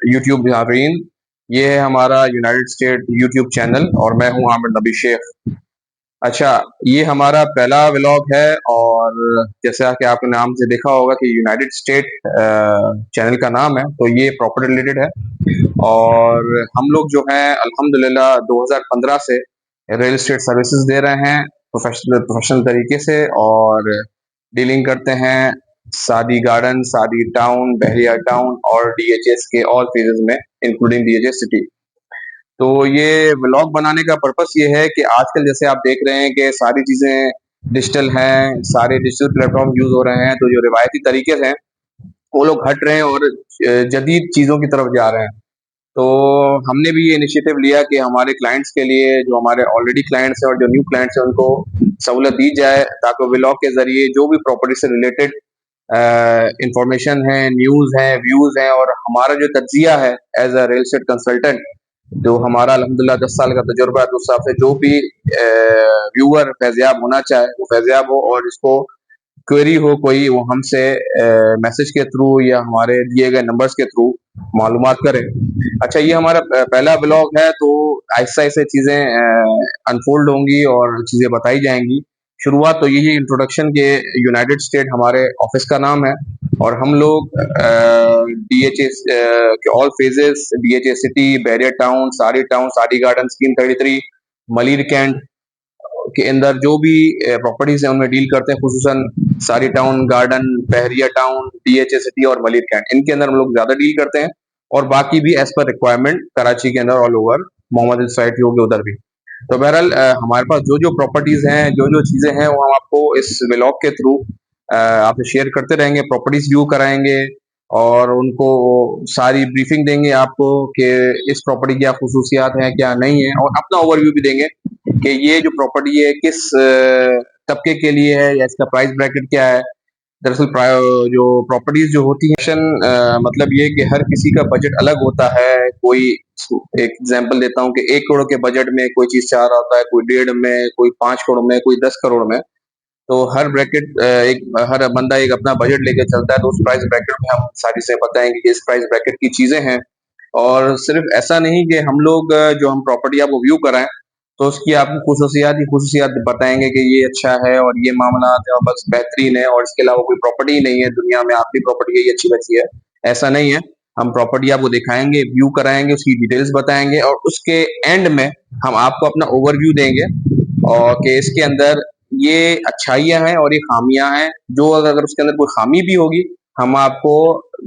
YouTube नाज़रीन, ये है हमारा यूनाइटेड स्टेट यूट्यूब चैनल और मैं हूं आमिर नबी शेख। अच्छा, ये हमारा पहला व्लॉग है और जैसा कि आपने नाम से देखा होगा कि यूनाइटेड स्टेट चैनल का नाम है, तो ये प्रॉपर्टी रिलेटेड है। और हम लोग जो हैं अल्हम्दुलिल्लाह 2015 से रियल एस्टेट सर्विसेज दे रहे हैं प्रोफेशनल तरीके से, और डीलिंग करते हैं सादी गार्डन, सादी टाउन, बहरिया टाउन और डीएचएस के ऑल फेजेस में, इंक्लूडिंग डीएचएस सिटी। तो ये व्लॉग बनाने का पर्पस ये है कि आजकल जैसे आप देख रहे हैं कि सारी चीज़ें डिजिटल हैं, सारे डिजिटल प्लेटफॉर्म यूज़ हो रहे हैं, तो जो रिवायती तरीके हैं वो लोग हट रहे हैं और जदीद चीज़ों की तरफ जा रहे हैं। तो हमने भी ये इनिशिएटिव लिया कि हमारे क्लाइंट्स के लिए, जो हमारे ऑलरेडी क्लाइंट्स हैं और जो न्यू क्लाइंट्स हैं, उनको सहूलत दी जाए ताकि व्लॉग के ज़रिए जो भी प्रॉपर्टी से रिलेटेड इंफॉर्मेशन है, न्यूज़ है, व्यूज़ हैं, और हमारा जो तज्जिया है as a real estate consultant, जो हमारा अल्हम्दुलिल्लाह 10 साल का तजुर्बा है, तो उस हिसाब से जो भी व्यूअर फैज़याब होना चाहे वो फैज़याब हो, और इसको क्वेरी हो कोई, वो हमसे मैसेज के थ्रू या हमारे दिए गए नंबर्स के थ्रू मालूमात करें। अच्छा, ये हमारा पहला ब्लॉग है, तो ऐसे चीज़ें अनफोल्ड होंगी और चीज़ें बताई जाएंगी। शुरुआत तो यही इंट्रोडक्शन के यूनाइटेड स्टेट हमारे ऑफिस का नाम है, और हम लोग डीएचएस के all phases, DHS city, Bahria town, Saadi garden, scheme 33, Malir cantt के अंदर जो भी प्रॉपर्टीज हैं उनमें डील करते हैं, खुसूसन सारी टाउन, गार्डन, बहरिया टाउन, डीएचए सिटी और मलिर कैंट, इनके अंदर हम लोग ज्यादा डील करते हैं। और बाकी भी एज पर रिक्वायरमेंट कराची के अंदर ऑल ओवर, मोहम्मद साइट होगी उधर भी। तो बहरहाल हमारे पास जो जो प्रॉपर्टीज हैं, जो जो चीजें हैं, वो हम आपको इस व्लॉग के थ्रू आपसे शेयर करते रहेंगे, प्रॉपर्टीज व्यू कराएंगे और उनको सारी ब्रीफिंग देंगे आपको कि इस प्रॉपर्टी की क्या खुसूसियात हैं, क्या नहीं है, और अपना ओवरव्यू भी देंगे कि ये जो प्रॉपर्टी है किस तबके के लिए है या इसका प्राइस ब्रैकेट क्या है। दरअसल जो प्रॉपर्टीज जो होती हैं, मतलब ये कि हर किसी का बजट अलग होता है। कोई, एक एग्जांपल देता हूँ कि 1 करोड़ के बजट में कोई चीज चाह रहा होता है, कोई 1.5 में, कोई 5 करोड़ में, कोई 10 करोड़ में। तो हर बंदा एक अपना बजट लेके चलता है, तो उस प्राइस ब्रैकेट में हम सारी से बताएंगे कि इस प्राइस ब्रैकेट की चीजें हैं। और सिर्फ ऐसा नहीं कि हम लोग जो हम प्रॉपर्टी आपको व्यू कराएं तो उसकी आपको खुसूसियात बताएंगे कि ये अच्छा है और ये मामला बस बेहतरीन है, और इसके अलावा कोई प्रॉपर्टी ही नहीं है दुनिया में, आपकी प्रॉपर्टी यही अच्छी लगती है। ऐसा नहीं है, हम प्रॉपर्टी आपको दिखाएंगे, व्यू कराएंगे, उसकी डिटेल्स बताएंगे, और उसके एंड में हम आपको अपना ओवरव्यू देंगे और कि इसके अंदर ये अच्छाइयाँ हैं और ये खामियां हैं। जो अगर उसके अंदर कोई खामी भी होगी, हम आपको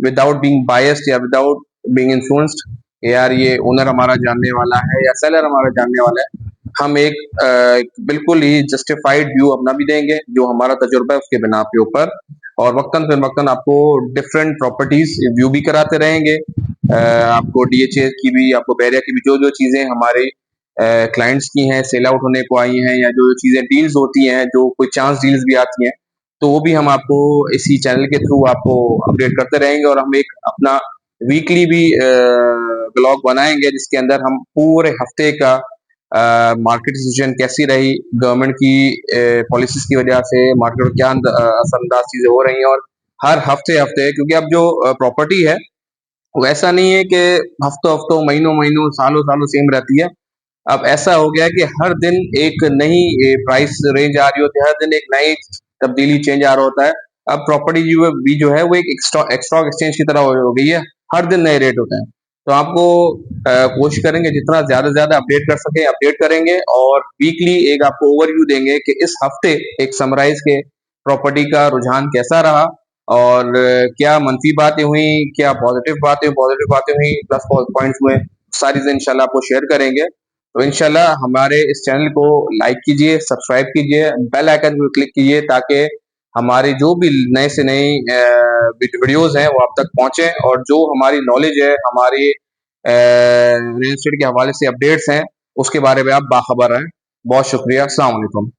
विदाउट बीइंग बायस्ड या विदाउट बीइंग इन्फ्लुएंस्ड, यार ये ओनर हमारा जानने वाला है या सेलर हमारा जानने वाला है, हम एक बिल्कुल ही जस्टिफाइड व्यू अपना भी देंगे जो हमारा तजुर्बा है उसके बिना पे ऊपर। और वक्तन फिर वक्तन आपको डिफरेंट प्रॉपर्टीज व्यू भी कराते रहेंगे, आपको डीएचए की भी, आपको बैरिया की भी, जो जो चीजें हमारे क्लाइंट्स की हैं, सेल आउट होने को आई हैं, या जो जो चीजें डील्स होती हैं, जो कोई चांस डील्स भी आती हैं, तो वो भी हम आपको इसी चैनल के थ्रू आपको अपडेट करते रहेंगे। और हम एक अपना वीकली भी ब्लॉग बनाएंगे जिसके अंदर हम पूरे हफ्ते का मार्केट सिचुएशन कैसी रही, गवर्नमेंट की पॉलिसीज की वजह से मार्केट में क्या असरअंदाज चीजें हो रही हैं, और हर हफ्ते हफ्ते, क्योंकि अब जो प्रॉपर्टी है वो ऐसा नहीं है कि हफ्तों हफ्तों, महीनों महीनों, सालों सालों सेम रहती है। अब ऐसा हो गया कि हर दिन एक नई प्राइस रेंज आ रही होती है, हर दिन एक नई तब्दीली चेंज आ रहा होता है। अब प्रॉपर्टी जो है वो एक स्टॉक एक्सचेंज की तरह हो गई है, हर दिन नए रेट होते हैं। तो आपको कोशिश करेंगे जितना ज्यादा से ज्यादा अपडेट कर सके अपडेट करेंगे, और वीकली एक आपको ओवरव्यू देंगे कि इस हफ्ते एक समराइज के प्रॉपर्टी का रुझान कैसा रहा, और क्या मनफी बातें हुई, क्या पॉजिटिव बातें हुई, प्लस पॉइंट्स हुए, सारी चीजें इंशाल्लाह आपको शेयर करेंगे। तो इंशाल्लाह हमारे इस चैनल को लाइक कीजिए, सब्सक्राइब कीजिए, बेल आइकन को क्लिक कीजिए ताकि हमारे जो भी नए से नई वीडियोस हैं वो आप तक पहुंचे, और जो हमारी नॉलेज है, हमारी रियल एस्टेट के हवाले से अपडेट्स हैं, उसके बारे में आप बाखबर रहें। बहुत शुक्रिया, अस्सलाम वालेकुम।